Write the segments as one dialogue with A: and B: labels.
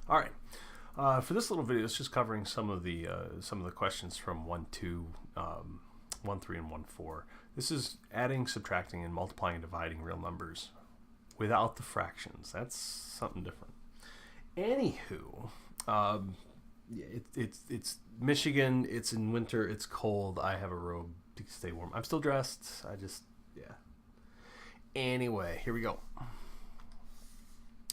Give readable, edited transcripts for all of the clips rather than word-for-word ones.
A: All right. For this little video, it's just covering some of the questions from 1.2, 1.3, and 1.4. This is adding, subtracting, and multiplying and dividing real numbers without the fractions. That's something different. Anywho, it's Michigan. It's in winter. It's cold. I have a robe to stay warm. I'm still dressed. Yeah. Anyway, here we go.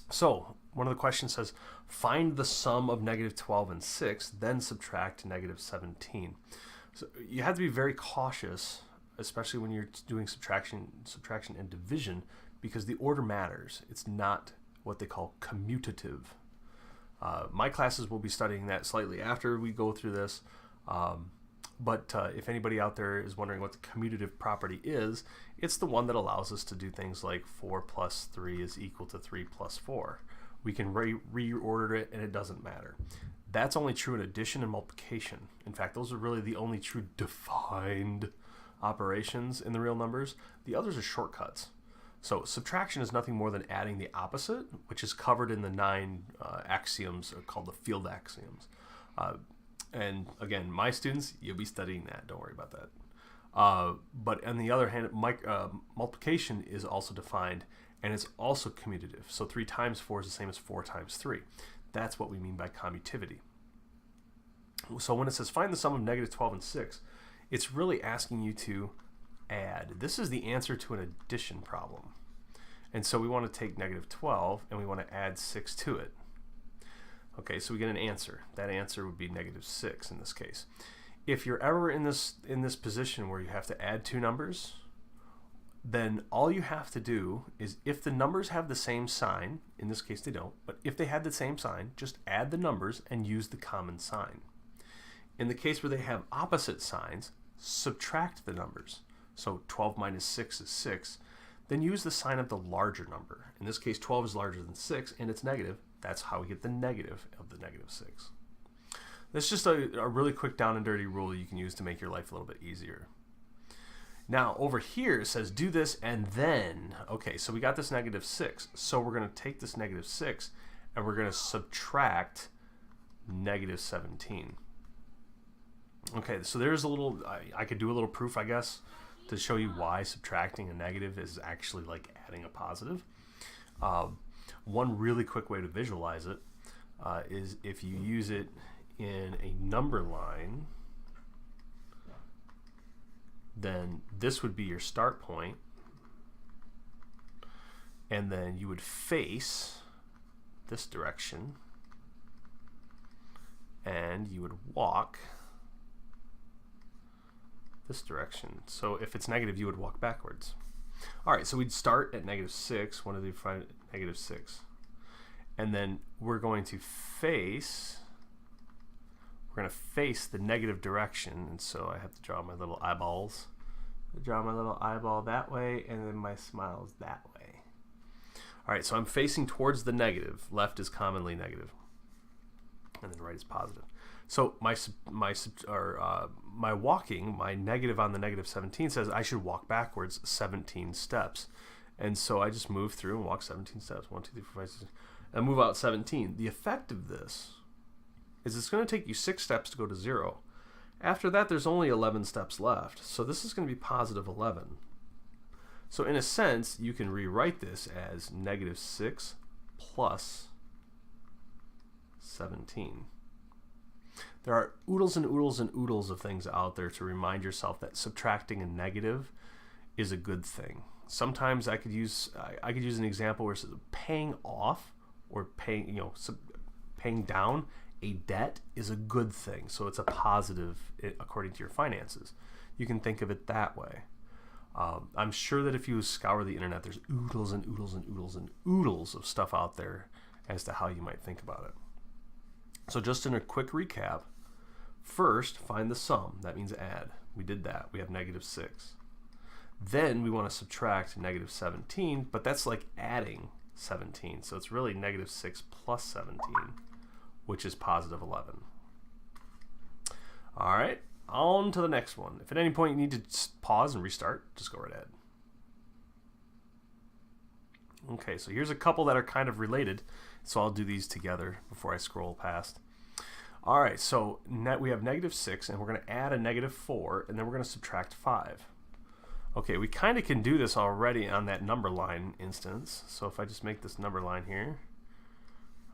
A: So one of the questions says, find the sum of -12 and 6, then subtract -17. So you have to be very cautious, especially when you're doing subtraction and division, because the order matters. It's not what they call commutative. My classes will be studying that slightly after we go through this. But if anybody out there is wondering what the commutative property is, it's the one that allows us to do things like 4 plus 3 is equal to 3 plus 4. We can reorder it and it doesn't matter. That's only true in addition and multiplication. In fact, those are really the only true defined operations in the real numbers. The others are shortcuts. So subtraction is nothing more than adding the opposite, which is covered in the 9 axioms called the field axioms. And again, my students, you'll be studying that. Don't worry about that. But on the other hand, multiplication is also defined, and it's also commutative. So 3 times 4 is the same as 4 times 3. That's what we mean by commutivity. So when it says find the sum of -12 and 6, it's really asking you to add. This is the answer to an addition problem. And so we want to take -12 and we want to add 6 to it. Okay, so we get an answer. That answer would be -6 in this case. If you're ever in this position where you have to add 2 numbers, then all you have to do is, if the numbers have the same sign, in this case they don't, but if they had the same sign, just add the numbers and use the common sign. In the case where they have opposite signs, subtract the numbers. So 12 minus 6 is 6. Then use the sign of the larger number. In this case, 12 is larger than 6, and it's negative. That's how we get the negative of the -6. That's just a really quick down and dirty rule you can use to make your life a little bit easier. Now, over here it says do this and then. Okay, so we got this -6. So we're going to take this -6 and we're going to subtract -17. Okay, so there's a little, I could do a little proof, I guess, to show you why subtracting a negative is actually like adding a positive. One really quick way to visualize it is if you use it in a number line, then this would be your start point, and then you would face this direction, and you would walk this direction. So if it's negative, you would walk backwards. All right, so we'd start at -6. When did we find -6? And then we're going to face the negative direction, and so I have to draw my little eyeballs. I draw my little eyeball that way, and then my smile's that way. All right, so I'm facing towards the negative. Left is commonly negative, and then right is positive. So my walking, my negative on the -17 says I should walk backwards 17 steps. And so I just move through and walk 17 steps. 1, 2, 3, 4, 5, 6, and move out 17. The effect of this is it's going to take you 6 steps to go to 0. After that, there's only 11 steps left. So this is going to be +11. So in a sense, you can rewrite this as -6 plus 17. There are oodles and oodles and oodles of things out there to remind yourself that subtracting a negative is a good thing. Sometimes I could use an example where it says paying off or paying down a debt is a good thing. So it's a positive according to your finances. You can think of it that way. I'm sure that if you scour the internet, there's oodles and oodles and oodles and oodles of stuff out there as to how you might think about it. So just in a quick recap, first find the sum. That means add. We did that. We have -6. Then we want to subtract -17, but that's like adding 17. So it's really -6 plus 17, which is +11. All right, on to the next one. If at any point you need to pause and restart, just go right ahead. Okay, so here's a couple that are kind of related, so I'll do these together before I scroll past. All right, so we have -6, and we're going to add a -4, and then we're going to subtract 5. Okay, we kind of can do this already on that number line instance. So if I just make this number line here,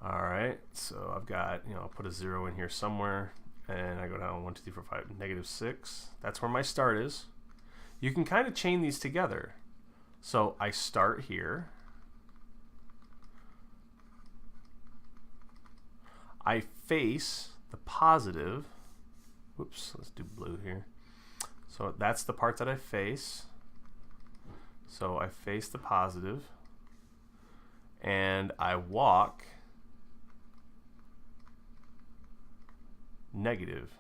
A: all right, so I've got, I'll put a 0 in here somewhere, and I go down 1, 2, 3, 4, 5, -6. That's where my start is. You can kind of chain these together. So I start here. I face the positive. Whoops, let's do blue here. So that's the part that I face. So I face the positive, and I walk negative.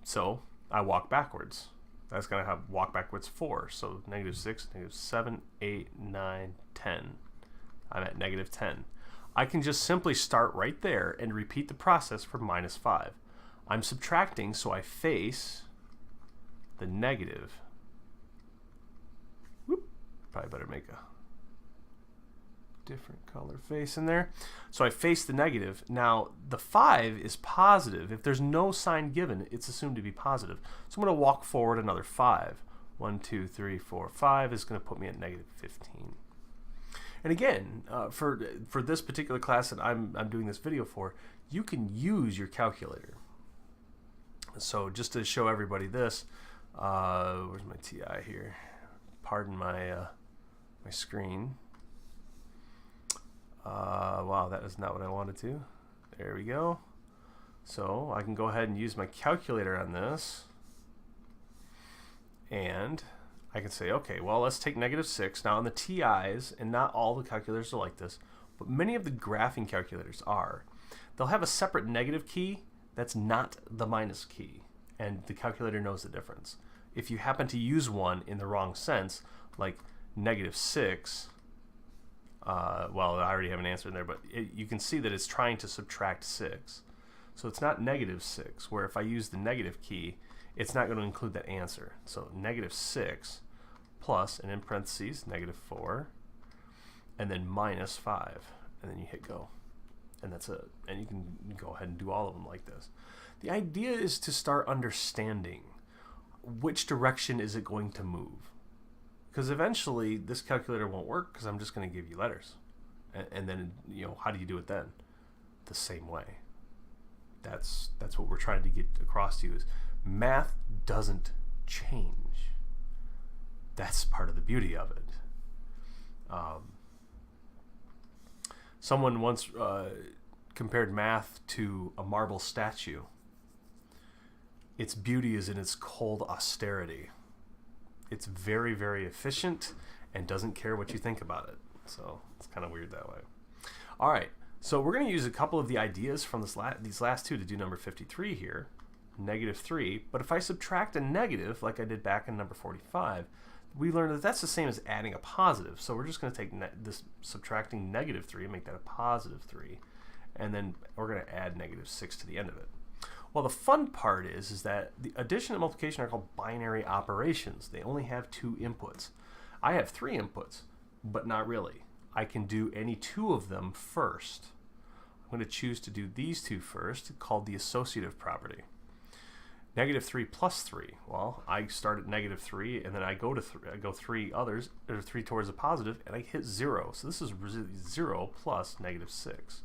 A: So I walk backwards. That's going to have walk backwards 4. So -6, -7, 8, 9, 10. I'm at -10. I can just simply start right there and repeat the process for -5. I'm subtracting, so I face the negative. Whoop. Probably better make a different color face in there. So I face the negative. Now, the 5 is positive. If there's no sign given, it's assumed to be positive. So I'm going to walk forward another 5. 1, 2, 3, 4, 5 is going to put me at -15. And again, for this particular class that I'm doing this video for, you can use your calculator. So just to show everybody this, where's my TI here? Pardon my my screen. Wow, that is not what I wanted to. There we go. So I can go ahead and use my calculator on this, and I can say, okay, well, let's take -6. Now on the TIs, and not all the calculators are like this, but many of the graphing calculators are. They'll have a separate negative key that's not the minus key, and the calculator knows the difference. If you happen to use one in the wrong sense, like -6, well, I already have an answer in there, but you can see that it's trying to subtract 6. So it's not -6, where if I use the negative key, it's not going to include that answer. So -6 plus, and in parentheses, -4, and then -5, and then you hit go. And that's it. And you can go ahead and do all of them like this. The idea is to start understanding which direction is it going to move. Because eventually this calculator won't work because I'm just going to give you letters. And then, how do you do it then? The same way. That's what we're trying to get across to you is math doesn't change. That's part of the beauty of it. Someone once compared math to a marble statue. Its beauty is in its cold austerity. It's very, very efficient and doesn't care what you think about it. So it's kind of weird that way. All right, so we're going to use a couple of the ideas from these last two to do number 53 here, -3. But if I subtract a negative, like I did back in number 45, we learned that that's the same as adding a positive. So we're just going to take this subtracting -3 and make that a +3. And then we're going to add -6 to the end of it. Well, the fun part is that the addition and multiplication are called binary operations. They only have 2 inputs. I have 3 inputs, but not really. I can do any 2 of them first. I'm going to choose to do these 2 first, called the associative property. -3 plus 3. Well, I start at -3, and then I go to 3 others, or 3 towards the positive, and I hit 0. So this is 0 plus -6.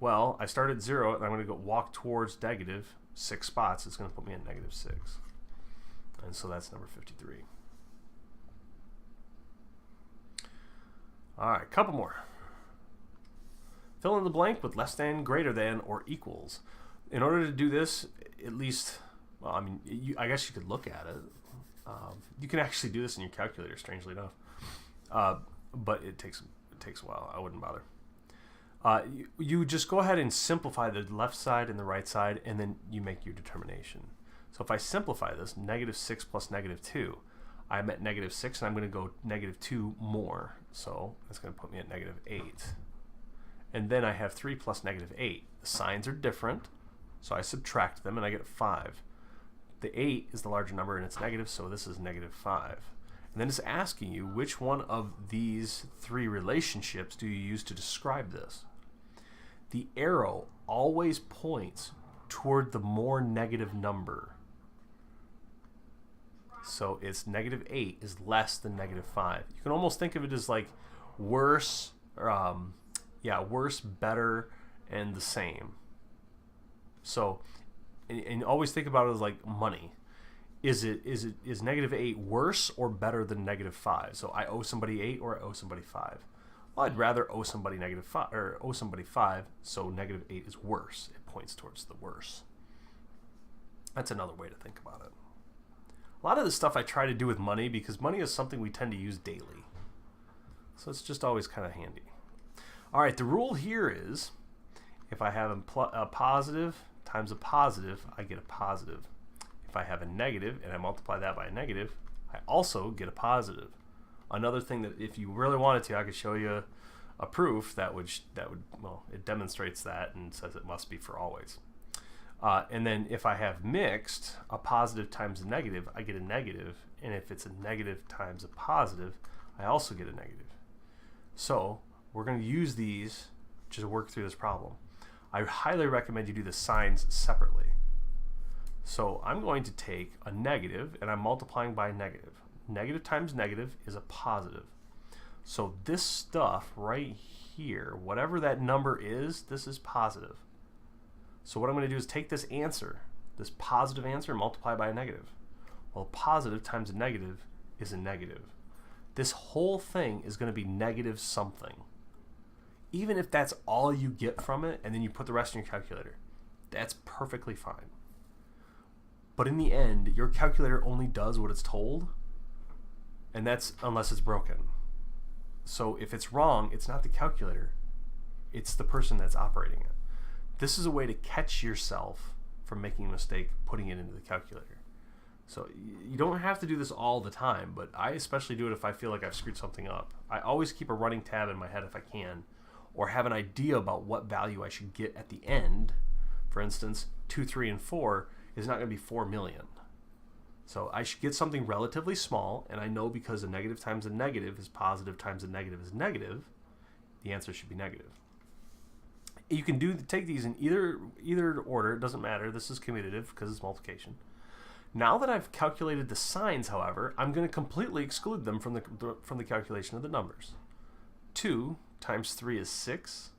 A: Well, I start at 0, and I'm going to walk towards -6 spots. It's going to put me at -6. And so that's number 53. All right, a couple more. Fill in the blank with less than, greater than, or equals. In order to do this, at least, well, I mean, I guess you could look at it. You can actually do this in your calculator, strangely enough. But it takes a while. I wouldn't bother. You just go ahead and simplify the left side and the right side, and then you make your determination. So if I simplify this, -6 plus -2, I'm at -6, and I'm going to go -2 more. So that's going to put me at -8. And then I have 3 plus -8. The signs are different, so I subtract them, and I get 5. The 8 is the larger number, and it's negative, so this is -5. And then it's asking you which one of these three relationships do you use to describe this. The arrow always points toward the more negative number. So it's -8 is less than -5. You can almost think of it as like worse, worse, better, and the same. So, and always think about it as like money. Is -8 worse or better than -5? So I owe somebody 8 or I owe somebody 5. Well, I'd rather owe somebody -5 or owe somebody 5. So -8 is worse. It points towards the worse. That's another way to think about it. A lot of this stuff I try to do with money because money is something we tend to use daily. So it's just always kind of handy. All right, the rule here is if I have a positive times a positive, I get a positive. If I have a negative and I multiply that by a negative, I also get a positive. Another thing that if you really wanted to, I could show you a proof that would well, it demonstrates that and says it must be for always. And then if I have mixed, a positive times a negative, I get a negative. And if it's a negative times a positive, I also get a negative. So we're going to use these to work through this problem. I highly recommend you do the signs separately. So I'm going to take a negative and I'm multiplying by a negative. Negative times negative is a positive. So this stuff right here, whatever that number is, this is positive. So what I'm going to do is take this answer, this positive answer, and multiply by a negative. Well, a positive times a negative is a negative. This whole thing is going to be negative something. Even if that's all you get from it, and then you put the rest in your calculator, that's perfectly fine. But in the end, your calculator only does what it's told, and that's unless it's broken. So if it's wrong, it's not the calculator, it's the person that's operating it. This is a way to catch yourself from making a mistake putting it into the calculator. So you don't have to do this all the time, but I especially do it if I feel like I've screwed something up. I always keep a running tab in my head if I can, or have an idea about what value I should get at the end. For instance, 2, 3, and 4 is not going to be 4 million. So I should get something relatively small, and I know because a negative times a negative is positive times a negative is negative, the answer should be negative. You can take these in either order, it doesn't matter. This is commutative because it's multiplication. Now that I've calculated the signs, however, I'm going to completely exclude them from the calculation of the numbers. 2 times 3 is 6,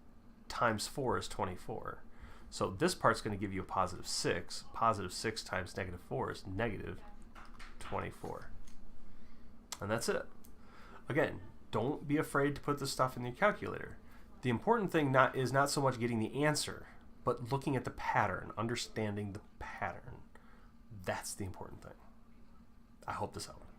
A: times 4 is 24. So this part's going to give you a positive 6. Positive 6 times negative 4 is negative 24. And that's it. Again, don't be afraid to put this stuff in your calculator. The important thing is not so much getting the answer, but looking at the pattern, understanding the pattern. That's the important thing. I hope this helped.